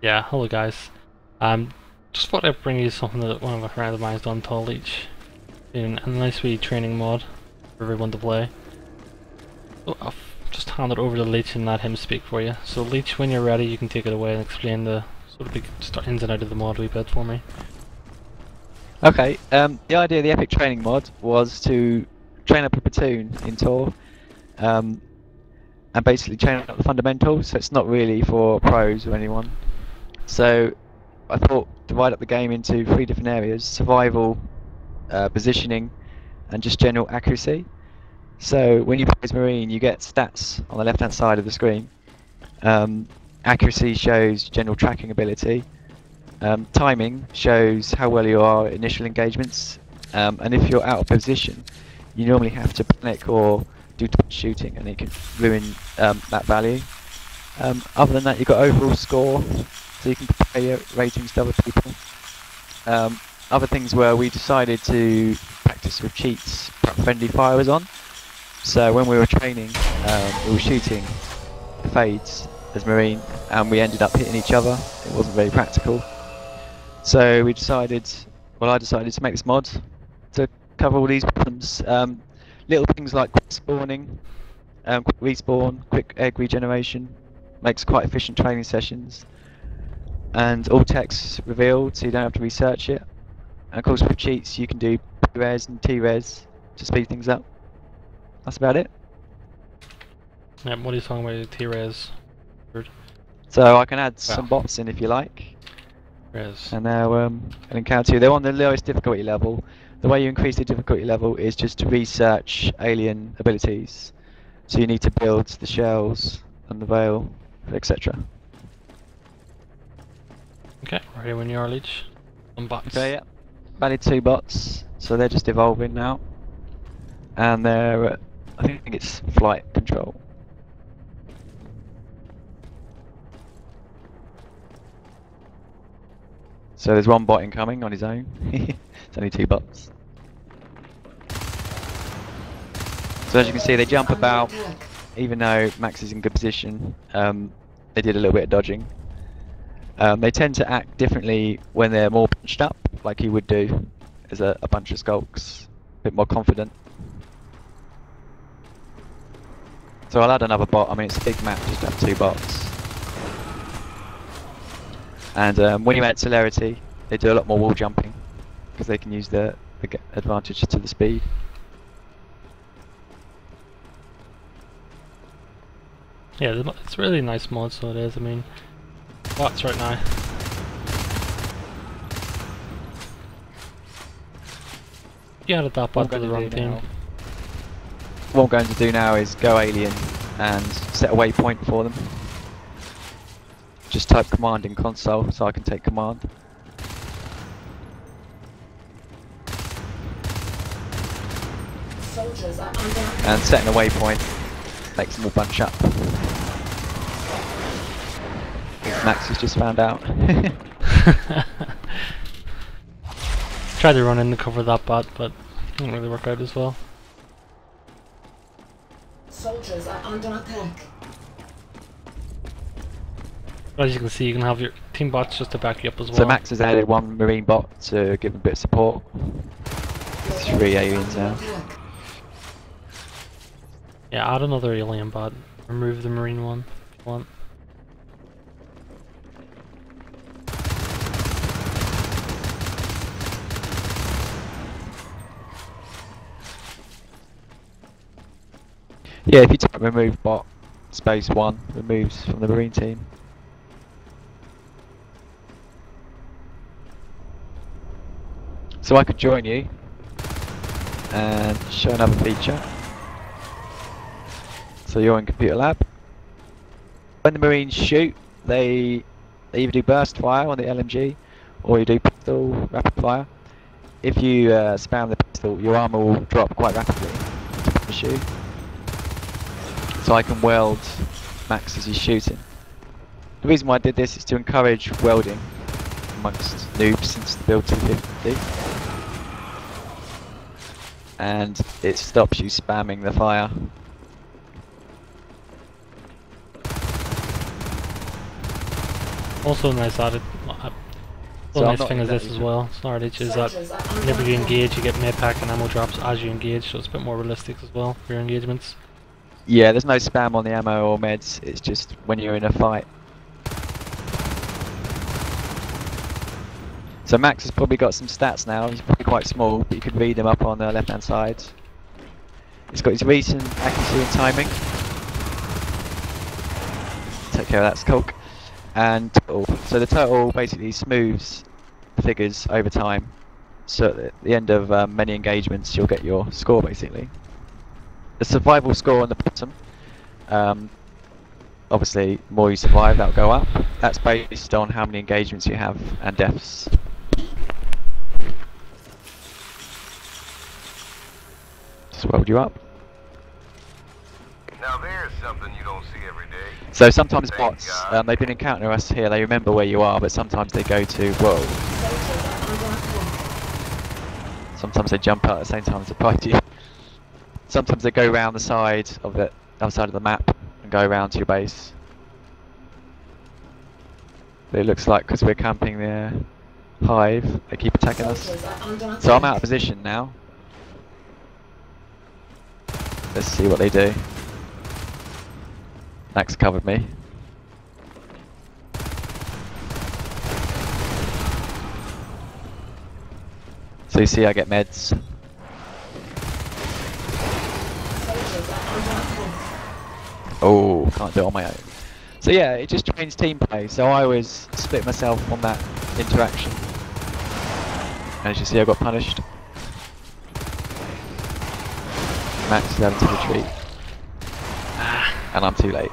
Yeah, hello guys. Just thought I'd bring you something that one of my friends of mine has done, Tall Leech. In a nice wee training mod for everyone to play. So I'll just hand it over to Leech and let him speak for you. So Leech, when you're ready you can take it away and explain the sort of big ins and out of the mod a wee bit for me. Okay, the idea of the Epic Training mod was to train up a platoon in Tor, and basically train up the fundamentals, so it's not really for pros or anyone. So I thought divide up the game into 3 different areas: survival, positioning, and just general accuracy. So when you play as Marine, you get stats on the left-hand side of the screen. Accuracy shows general tracking ability. Timing shows how well you are at initial engagements, and if you're out of position, you normally have to panic or do touch shooting, and it can ruin that value. Other than that, you've got overall score, so you can compare your ratings to other people. Other things were we decided to practice with cheats, but friendly fire was on. So when we were training, we were shooting fades as Marine, and we ended up hitting each other. It wasn't very practical. So we decided, well, I decided to make this mod to cover all these problems. Little things like quick spawning, quick respawn, quick egg regeneration, makes quite efficient training sessions. And all text revealed, so you don't have to research it. And of course with cheats you can do P-res and T-res to speed things up. That's about it. Yeah, what are you talking about, T-Res? So I can add some bots in if you like. Res. And now an encounter. They're on the lowest difficulty level. The way you increase the difficulty level is just to research alien abilities. So you need to build the shells and the veil, etc. Okay, ready when you are, Leech. Some bots. Okay, yeah. Added 2 bots, so they're just evolving now. And they're, I think it's flight control. So there's 1 bot incoming on his own. It's only 2 bots. So as you can see, they jump about, even though Max is in good position. They did a little bit of dodging. They tend to act differently when they're more bunched up, like he would do as a bunch of skulks, a bit more confident. So I'll add another bot. I mean, it's a big map, just to have 2 bots. And when you add celerity, they do a lot more wall jumping because they can use the advantage to the speed. Yeah, it's a really nice mod, so it is. I mean, bots right now. You added that bot to the wrong team. What I'm going to do now is go alien and set a waypoint for them. Just type command in console so I can take command. And setting a waypoint makes them all bunch up. Max has just found out. Tried to run in to cover that bot, but it didn't really work out as well. Soldiers are under attack. As you can see, you can have your team bots just to back you up as well. So Max has added 1 Marine bot to give him a bit of support. There's 3 aliens now. Yeah, add another alien bot. Remove the Marine one if you want. Yeah, if you type remove bot space 1, removes from the Marine team. So I could join you and show another feature. So you're in computer lab. When the Marines shoot, they either do burst fire on the LMG or you do pistol rapid fire. If you spam the pistol, your armor will drop quite rapidly to punish you. So I can weld Max as he's shooting. The reason why I did this is to encourage welding amongst noobs since the build 250. And it stops you spamming the fire. Also nice added. So One I'm nice not thing is this as exactly well, Snartage, is that Soldiers are under whenever you attack. engage, you get medpack and ammo drops as you engage, so it's a bit more realistic as well for your engagements. Yeah, there's no spam on the ammo or meds, it's just when you're in a fight. So Max has probably got some stats now, he's probably quite small, but you can read them up on the left hand side. He's got his recent accuracy and timing. Take care of that, Skulk. And total. So the total basically smooths figures over time. So at the end of many engagements you'll get your score basically. The survival score on the bottom, obviously the more you survive that'll go up. That's based on how many engagements you have and deaths. Just rolled you up. Now there's something you don't see every day. So sometimes Thank bots, God. they've been encountering us here, they remember where you are, but sometimes they go to, whoa, Soldiers are under attack. sometimes they jump out at the same time to fight you. Sometimes they go around the side of the other side of the map and go around to your base. But it looks like because we're camping the hive, they keep attacking us. Soldiers are under attack. So I'm out of position now. Let's see what they do. Max covered me. So you see I get meds. Soldiers are under attack. Oh, can't do it on my own. So yeah, it just trains team play. So I always split myself on that interaction. As you see, I got punished. Max is having to retreat. And I'm too late.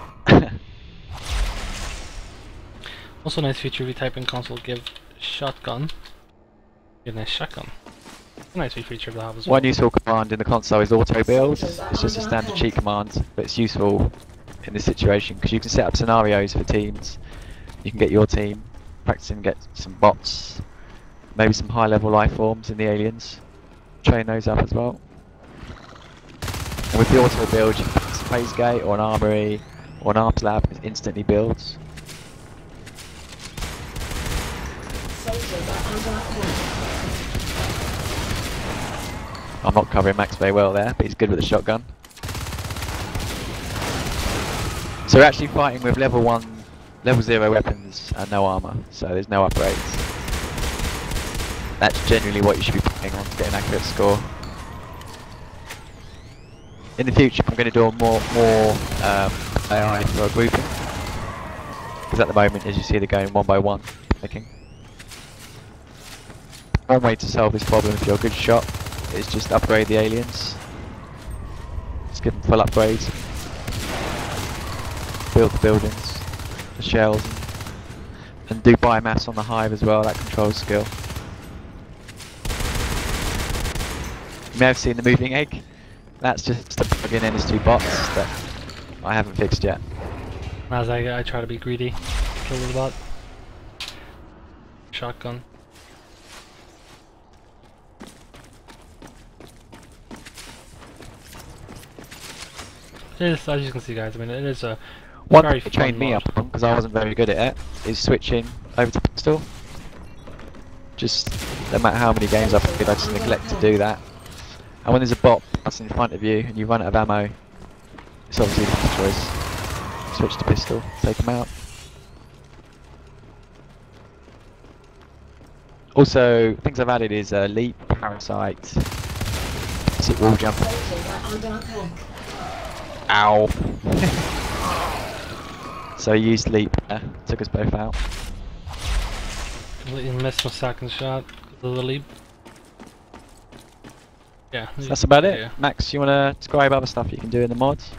Also nice feature if you type in console give shotgun. Get a nice shotgun. It's a nice feature to have as well. One useful command in the console is auto build. It's just a standard cheat command, but it's useful in this situation because you can set up scenarios for teams. You can get your team practicing, get some bots, maybe some high level life forms in the aliens. Train those up as well. And with the auto build, you can pick a space gate or an armory or an arms lab, it instantly builds. Soldiers are under attack. I'm not covering Max very well there, but he's good with the shotgun. So we're actually fighting with level 1, level 0 weapons and no armour, so there's no upgrades. That's generally what you should be playing on to get an accurate score. In the future I'm going to do more AI for grouping, because at the moment as you see they're going one by one, clicking. One way to solve this problem if you're a good shot is just upgrade the aliens. Just give them full upgrades. Build the buildings, the shells, and do biomass on the hive as well, that controls skill. You may have seen the moving egg. That's just to plug in NS2 bots that I haven't fixed yet. As I try to be greedy, kill the bot. Shotgun. It is, as you can see guys, I mean it is a One very thing it trained fun me mod. up on, because I wasn't very good at it, is switching over to pistol. Just, no matter how many games I've played, I just neglect to do that. And when there's a bot that's in front of you and you run out of ammo, it's obviously the best choice. Switch to pistol, take them out. Also, things I've added is leap, parasite, sit wall jump. Soldiers are under attack. Ow! So I used leap there, took us both out. Completely missed my second shot because of the leap. Yeah. So that's about it. Yeah. Max, you want to describe other stuff you can do in the mods?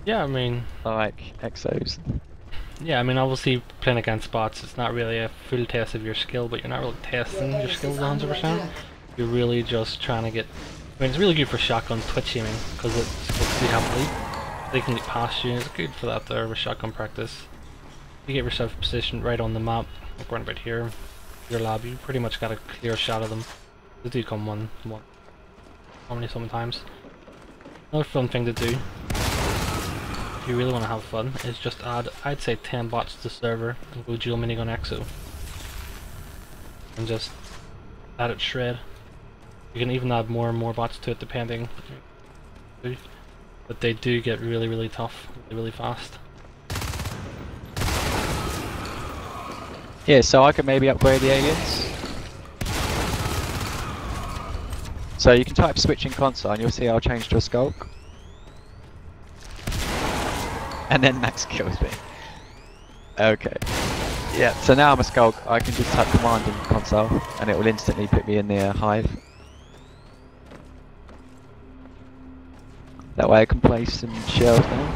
Yeah, I mean, Like exos. yeah, I mean, obviously playing against bots, it's not really a full test of your skill, but you're not really testing your skills 100%. You're really just trying to get. I mean, it's really good for shotgun twitch aiming because you have leap. They can leap past you. It's good for that there with shotgun practice. You get yourself positioned right on the map, like right about here, your lab. You pretty much got a clear shot of them. They do come one, how many sometimes. Another fun thing to do if you really want to have fun, is just add, I'd say 10 bots to the server and go dual minigun exo. And just let it shred. You can even add more and more bots to it depending. But they do get really, really tough, really fast. Yeah, so I could maybe upgrade the aliens. So you can type switch in console and you'll see I'll change to a skulk. And then Max kills me. Okay. Yeah, so now I'm a skulk, I can just type command in console and it will instantly put me in the hive. That way I can place some shells down.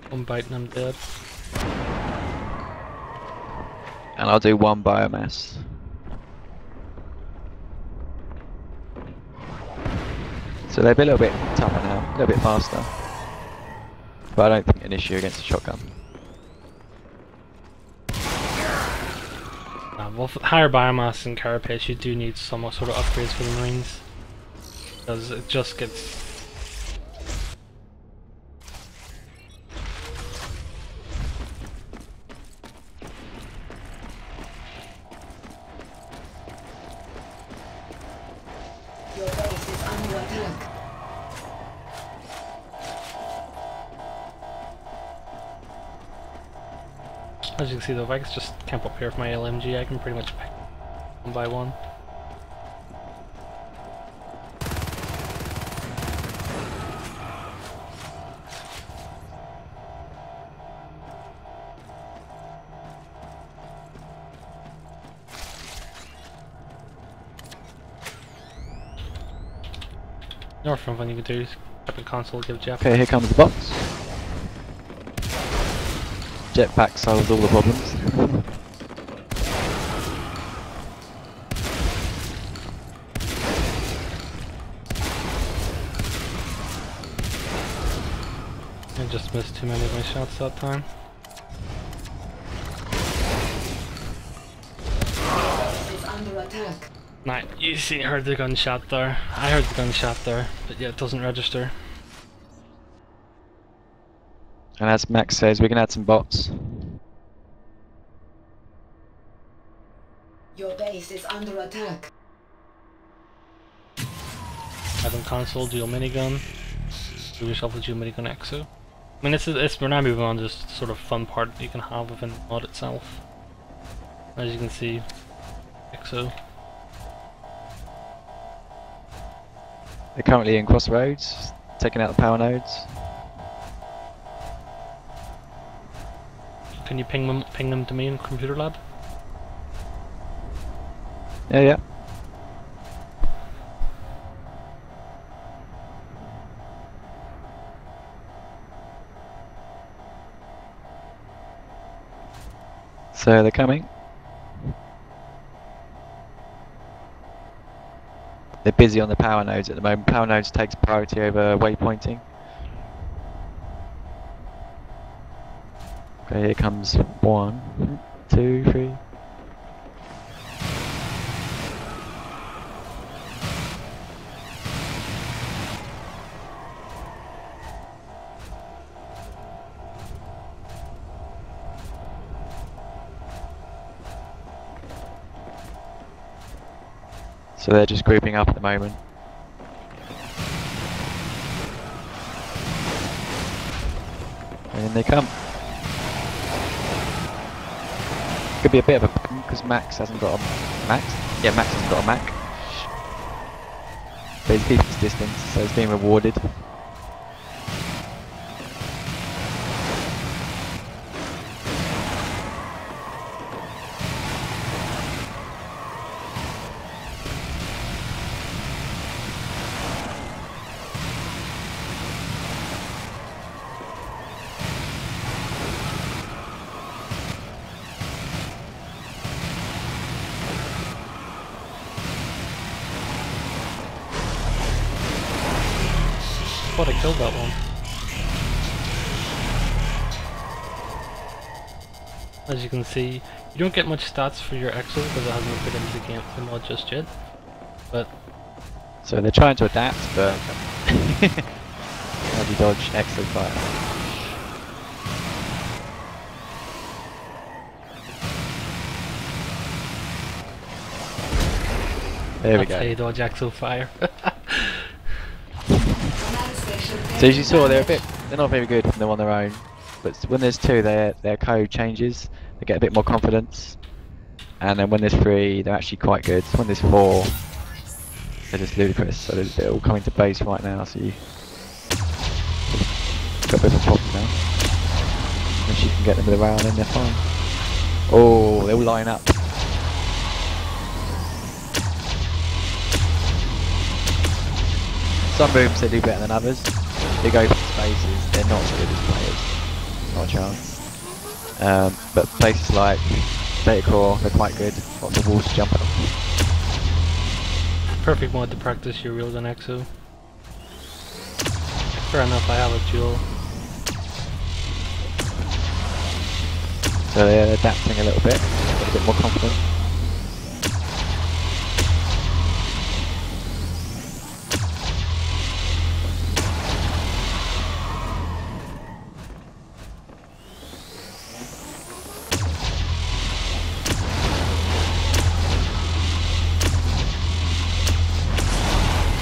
One bite and I'm dead. And I'll do one biomass. So they'll be a little bit tougher now, a little bit faster. But I don't think an issue against a shotgun. Well, for higher biomass and carapace, you do need some sort of upgrades for the Marines. Because it just gets... Your base is under attack. As you can see though, if I can just camp up here with my LMG, I can pretty much pick one by one. Another fun thing you can do is tap the console, give Jeff. Okay, here comes the box. Jetpack solves all the problems. I just missed too many of my shots that time. Your base is under attack. Nah, you see, I heard the gunshot there. I heard the gunshot there, but yeah, it doesn't register. And as Max says, we can add some bots. Your base is under attack. Having console, dual minigun. Do yourself a dual minigun exo. I mean, we're now moving on to this sort of fun part that you can have within the mod itself. As you can see, exo. They're currently in Crossroads, taking out the power nodes. Can you ping them to me in Computer Lab? Yeah, yeah. So they're coming. They're busy on the power nodes at the moment. Power nodes takes priority over waypointing. Okay, here comes 1, 2, 3. So they're just grouping up at the moment. And in they come. Could be a bit of a problem because Max hasn't got a Max. Yeah, Max hasn't got a Mac. But he's keeping his distance, so he's being rewarded. I thought I killed that one. As you can see, you don't get much stats for your exo because it hasn't been put into the game the mod just yet. but So they're trying to adapt, but how do you dodge Exo Fire? There we that's how you go. dodge Exo Fire. Command station So as you taking saw, damage. they're not very good when they're on their own, but when there's two, their code changes. They get a bit more confidence, and then when there's three, they're actually quite good. When there's four, they're just ludicrous. So they're all coming to base right now. So you got a bit of a problem now. If you can get them with a round, then they're fine. Oh, they all line up. Some rooms they do better than others. They go for spaces, they're not as good as players. Not a chance. But places like Data Core, they're quite good. Lots of walls to jump up. Perfect mod to practice your Railgun Exo. Fair enough, I have a duel. So they're adapting a little bit, get a bit more confident.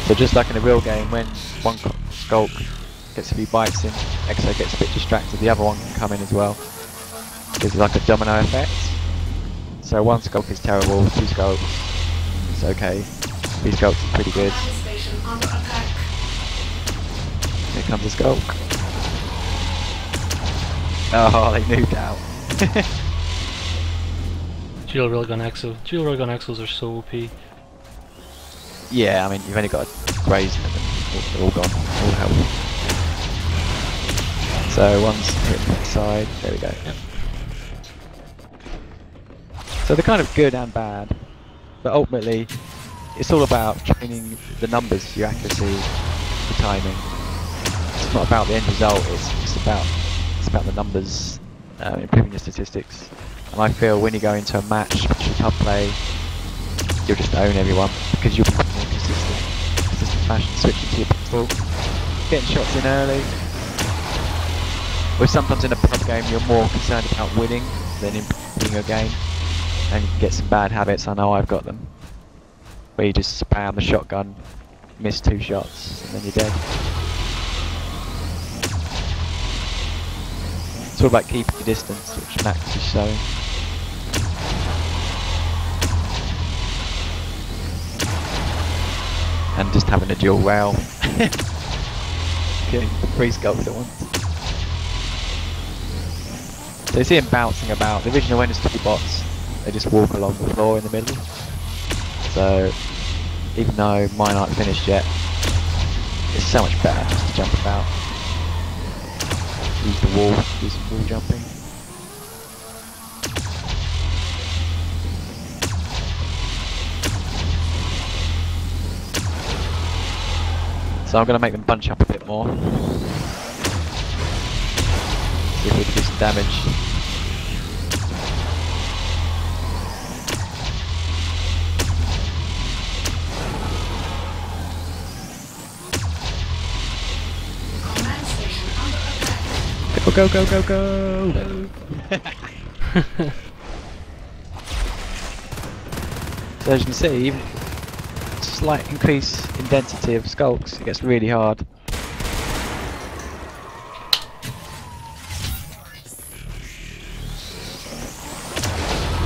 So just like in a real game, when one Skulk gets a few bites in, Exo gets a bit distracted, the other one can come in as well. It's like a domino effect. So one Skulk is terrible, two Skulks, it's okay. Three Skulks is pretty good. Command station under attack. Here comes a Skulk. Oh, they moved out. Dual Railgun Exo. Dual Railgun Exos are so OP. Yeah, I mean, you've only got a graze in them and they're all gone, all hell. So one's hit the side, there we go. Yep. So they're kind of good and bad, but ultimately it's all about training the numbers, your accuracy, the timing. It's not about the end result, it's about the numbers, improving your statistics. And I feel when you go into a match, especially pub play, you'll just own everyone because you'll be in consistent fashion, switching to your pistol, getting shots in early. Where sometimes in a pub game you're more concerned about winning than improving your game, and you can get some bad habits. I know I've got them, where you just spam the shotgun, miss 2 shots, and then you're dead. It's all about keeping your distance, which Max is showing. And just having a dual rail. Okay, 3 Skulks at once. So you see him bouncing about. The original when it's 2 bots, they just walk along the floor in the middle. So even though mine aren't finished yet, it's so much better just to jump about. Use the wall, do some wall jumping. So I'm going to make them bunch up a bit more. See if we can do some damage. Command station under attack. Go, go, go, go, go! So as you can see, even slight increase in density of Skulks, it gets really hard.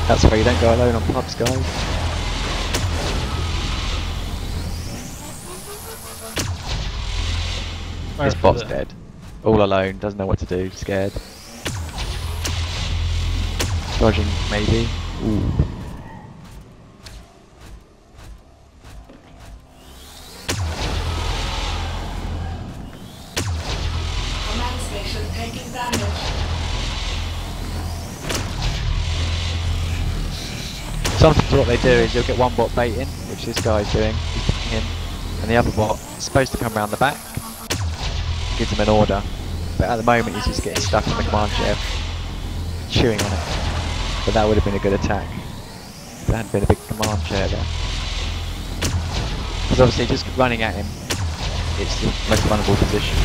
That's why you don't go alone on pubs, guys. This bot's dead. All alone, doesn't know what to do, scared. Dodging, maybe. Ooh. Command station taking damage. Sometimes what they do is you'll get one bot baiting, which this guy's doing, he's baiting him, and the other bot is supposed to come around the back, gives him an order, but at the moment he's just getting stuck on the command chair, chewing on it. But that would have been a good attack if there hadn't been a big command chair there. Because obviously just running at him, it's the most vulnerable position.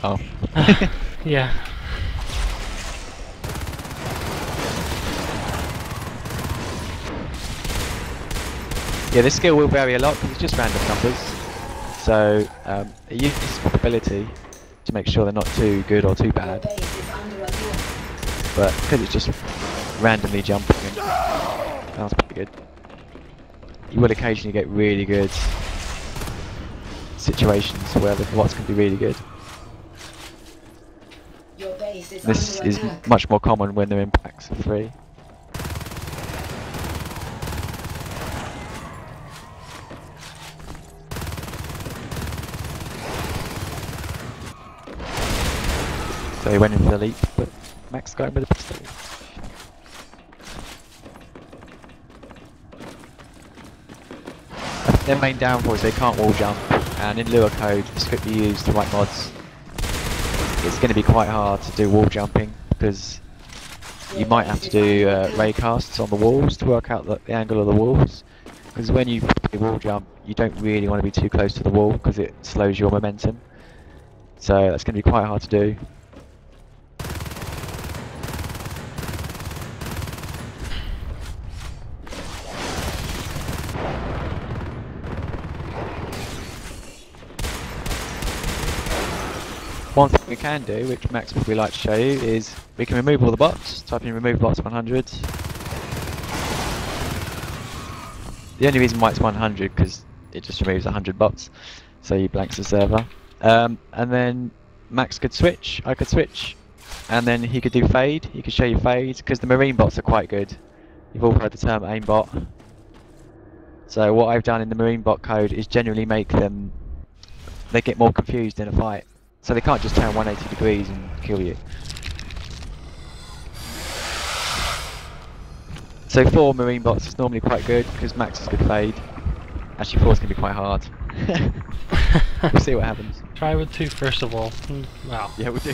Oh. Yeah. Yeah, this skill will vary a lot because it's just random numbers. So it uses probability to make sure they're not too good or too Your bad. base is under attack. But because it's just randomly jumping, that's pretty good. You will occasionally get really good situations where the bots can be really good. Your base is This under is attack. much more common when their impacts are free. So he went in for the leap, but Max got him with a pistol. Their main downfall is they can't wall jump, and in Lua code, the script you use to write mods, it's going to be quite hard to do wall jumping because you might have to do ray casts on the walls to work out the angle of the walls. Because when you wall jump, you don't really want to be too close to the wall because it slows your momentum. So that's going to be quite hard to do. One thing we can do, which Max would probably like to show you, is we can remove all the bots. Type in remove bots 100. The only reason why it's 100 because it just removes 100 bots, so you blanks the server. And then Max could switch, I could switch, and then he could do fade. He could show you fade because the marine bots are quite good. You've all heard the term aimbot. So what I've done in the marine bot code is generally make them, they get more confused in a fight. So they can't just turn 180 degrees and kill you. So 4 marine bots is normally quite good because Max is good fade. Actually 4 is going to be quite hard. We'll see what happens. Try with 2 first of all. Wow. Yeah, we'll do.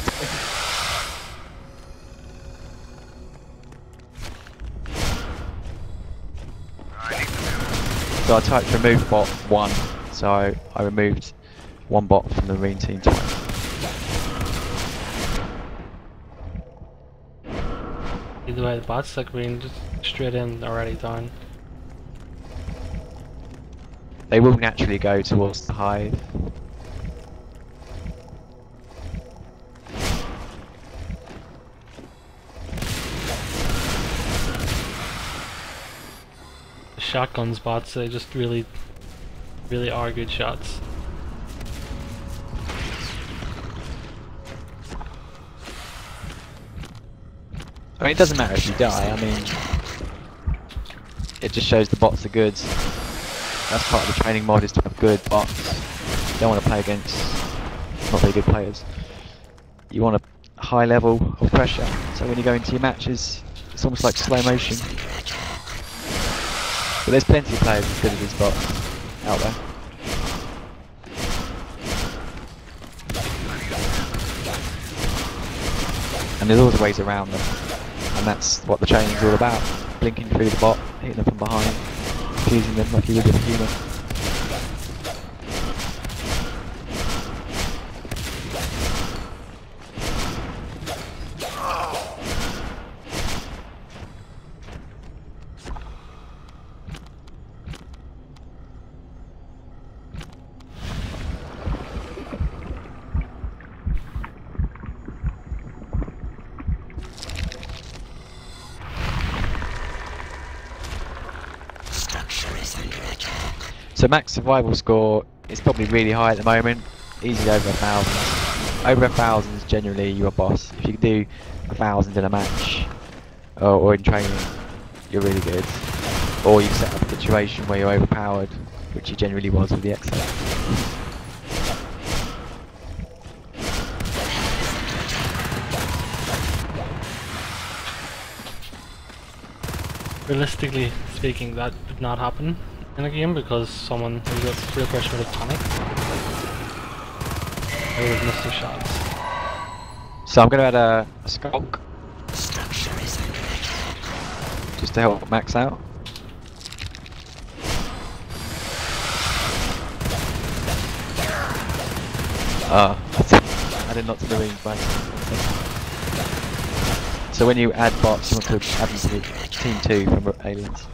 So I typed remove bot 1, so I removed 1 bot from the marine team twice. Either way, the bots like being just straight in already done. They will naturally go towards the hive. The shotguns bots, they just really are good shots. I mean, it doesn't matter if you die, I mean, it just shows the bots are good. That's part of the training mod, is to have good bots. You don't want to play against not very good players. You want a high level of pressure, so when you go into your matches, it's almost like slow motion. But there's plenty of players as good as these bots out there. And there's always ways around them. And that's what the training's all about. Blinking through the bot, hitting them from behind, confusing them like you would with a human. So max survival score is probably really high at the moment, easily over 1,000. Over 1,000 is generally your boss. If you can do 1,000 in a match or in training, you're really good. Or you set up a situation where you're overpowered, which he generally was with the XL. Realistically speaking, that did not happen in a game because someone who got real pressure would have panicked. I would have missed their shots. So I'm going to add a skulk just to help max out. Added not to Marines by accident. So when you add bots, you want to add them to the Team 2 from Aliens.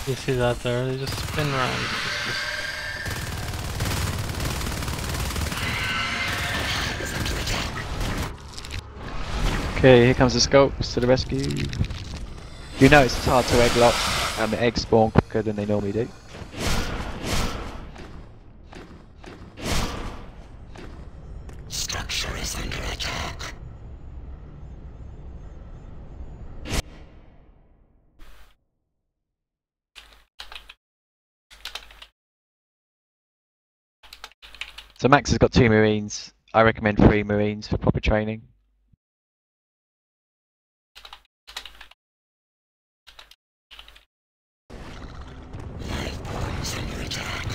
You see that there? They just spin around. Okay, here comes the scopes to the rescue. You notice it's hard to egg lock, and the eggs spawn quicker than they normally do. Structure is under attack. So Max has got 2 Marines. I recommend 3 Marines for proper training. Lifeforms under attack.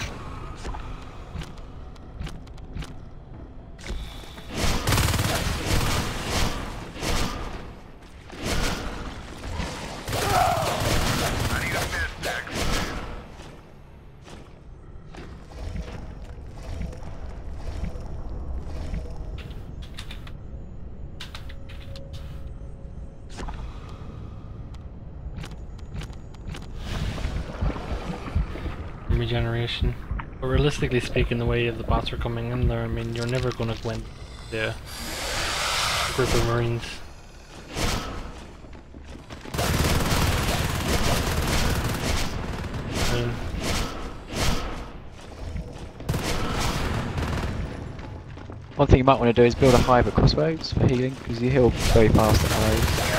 I need a med pack. Regeneration. But realistically speaking, the way the bots are coming in there, I mean, you're never gonna win the group of Marines. And One thing you might want to do is build a hive at Crossroads for healing, because you heal very fast at hives.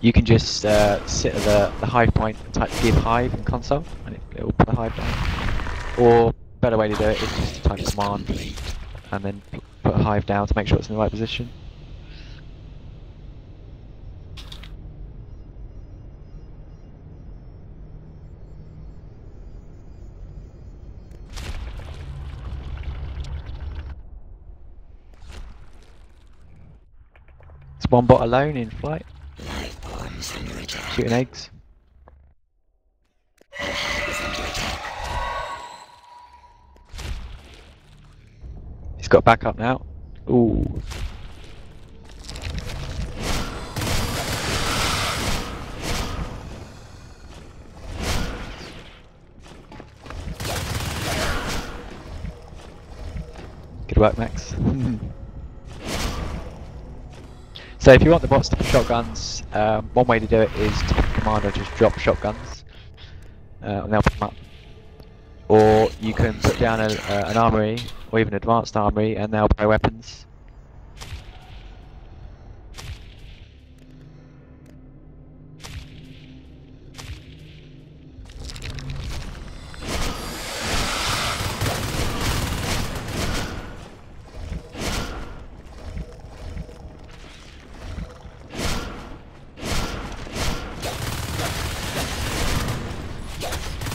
You can just sit at the hive point and type give hive in console, and it will put the hive down. Or better way to do it is just to type command and then put a hive down to make sure it's in the right position. It's one bot alone in flight, Lifeforms under attack. shooting eggs. Is under attack. He's got backup now. Ooh. Good work, Max. So if you want the bots to put shotguns, one way to do it is to commander just drop shotguns, and they'll pick them up. Or you can put down an armory, or even advanced armory, and they'll buy weapons.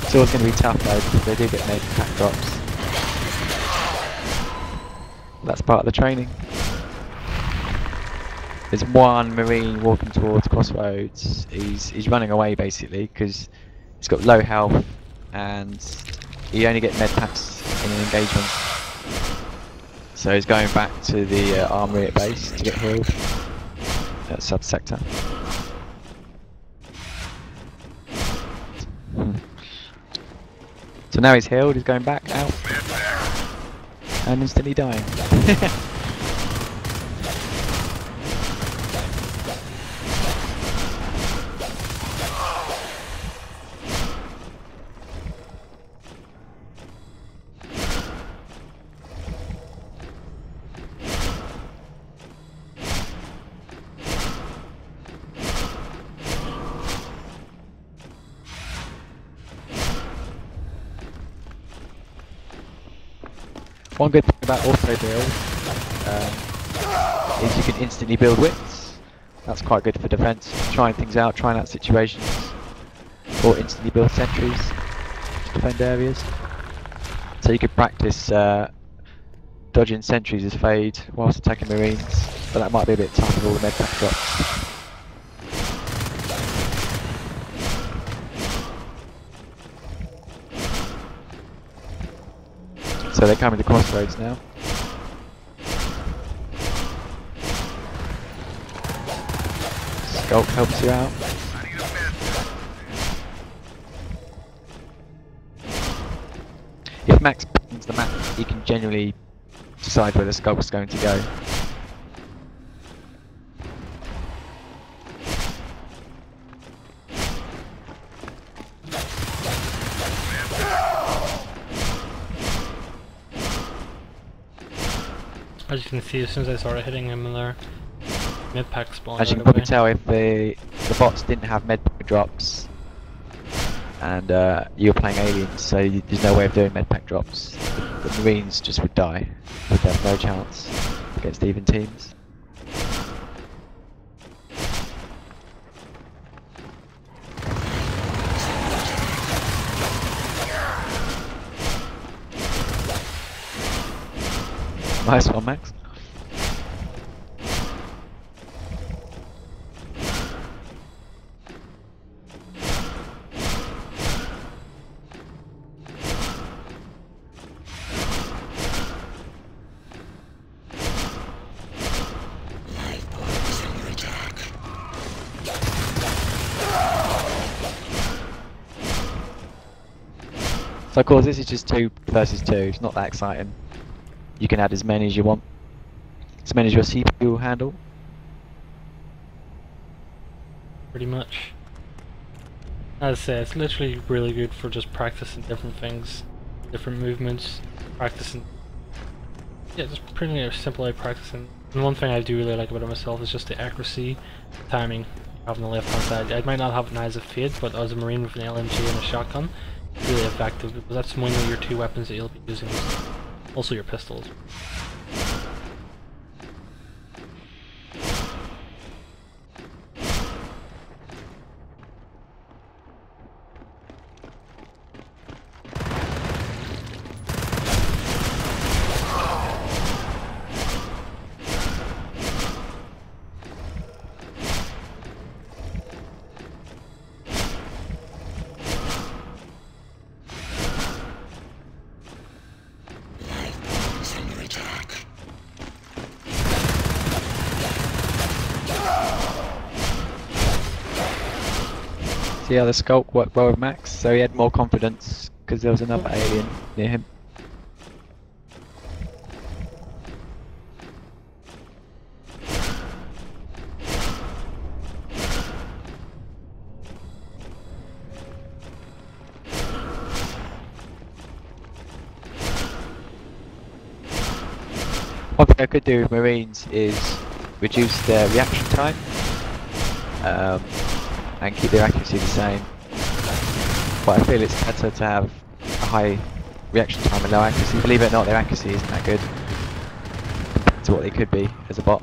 It's always going to be tough though, because they do get made pack drops. That's part of the training. There's one Marine walking towards Crossroads. He's running away basically because he's got low health and you only get med packs in an engagement. So he's going back to the armory at base to get healed at subsector. So now he's healed, he's going back out and instantly dying. One good thing about auto build is you can instantly build widths. That's quite good for defense, trying things out, trying out situations, or instantly build sentries to defend areas. So you could practice dodging sentries as Fade whilst attacking Marines, but that might be a bit tough with all the medpack drops. So they're coming to Crossroads now. Skulk helps you out. I need a med. If Max pings the map, he can generally decide where the Skulk's going to go. As you can see, as soon as I started hitting him in there, mid-pack spawned As you right can probably away. tell, if the bots didn't have medpack drops, and you were playing aliens, so there's no way of doing medpack drops. The Marines just would die. They'd have no chance against even teams. Nice one, Max. Life points under attack. So of course this is just 2 versus 2, it's not that exciting. You can add as many as you want. As many as your CPU will handle. Pretty much. As I say, it's literally really good for just practicing different things, different movements, practicing. Yeah, just pretty much simply practicing. And one thing I do really like about it myself is just the accuracy, timing you have on the left hand side. I might not have an Eyes of Fate, but as a Marine with an LMG and a shotgun, it's really effective because that's mainly your 2 weapons that you'll be using. Also your pistols. Under attack. See how the Skulk worked well with Max, so he had more confidence because there was another alien near him. One thing I could do with Marines is reduce their reaction time and keep their accuracy the same. But I feel it's better to have a high reaction time and low accuracy. Believe it or not, their accuracy isn't that good compared to what they could be as a bot.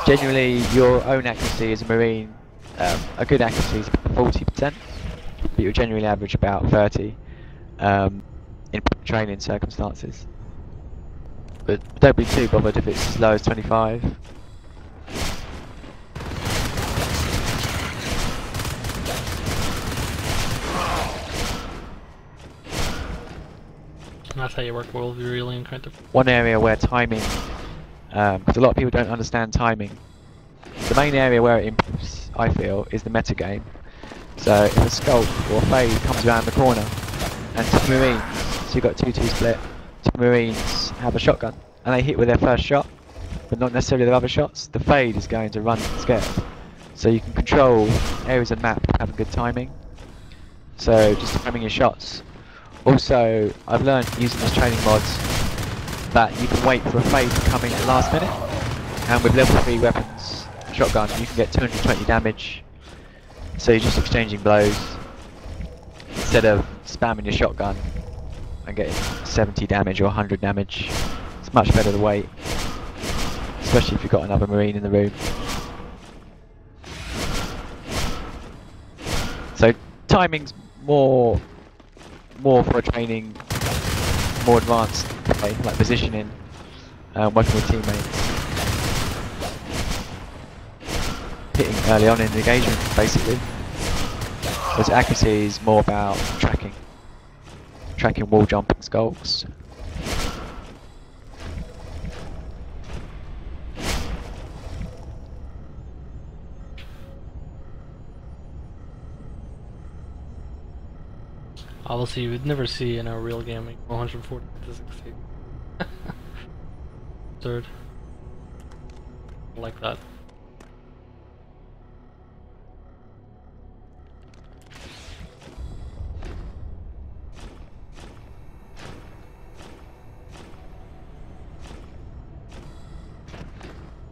Generally, your own accuracy as a Marine, a good accuracy is about 40%, but you'll generally average about 30 in training circumstances. But don't be too bothered if it's as low as 25. And that's how you work well with your alien kind of. One area where timing, because a lot of people don't understand timing, the main area where it improves, I feel, is the meta game. So if a Skulk or a Fade comes around the corner and 2 Marines, so you've got 2-2 split, 2 Marines have a shotgun and they hit with their first shot, but not necessarily their other shots, the Fade is going to run scared. So you can control areas of map having good timing. So just timing your shots. Also, I've learned using these training mods that you can wait for a Fade to come in at the last minute, and with level 3 weapons, shotgun, you can get 220 damage. So you're just exchanging blows instead of spamming your shotgun and getting 70 damage or 100 damage. It's much better to wait, especially if you've got another Marine in the room. So timing's more for a training, more advanced play, like positioning, working with teammates, hitting early on in the engagement, basically. Whereas accuracy is more about tracking wall jumping skulks. Obviously, you would never see in a real game like 140 to 60. Absurd. Like that.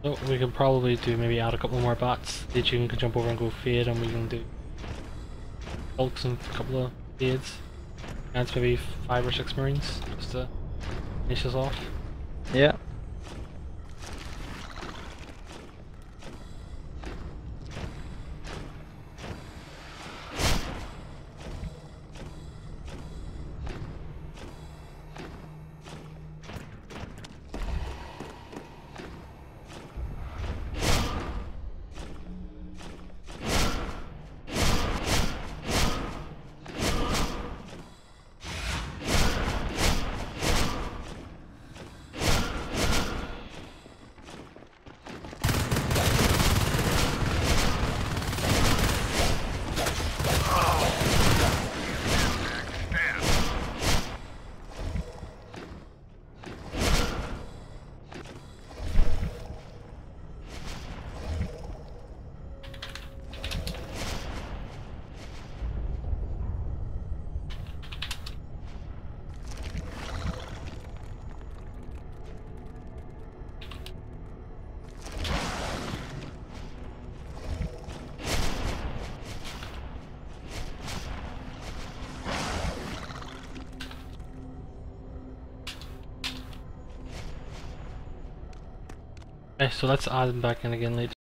So we can probably do maybe add a couple more bots. Each you can jump over and go fade, and we can do bulks and a couple of fades. And it's maybe 5 or 6 Marines just to finish us off. Yeah. Okay, so let's add them back in again later.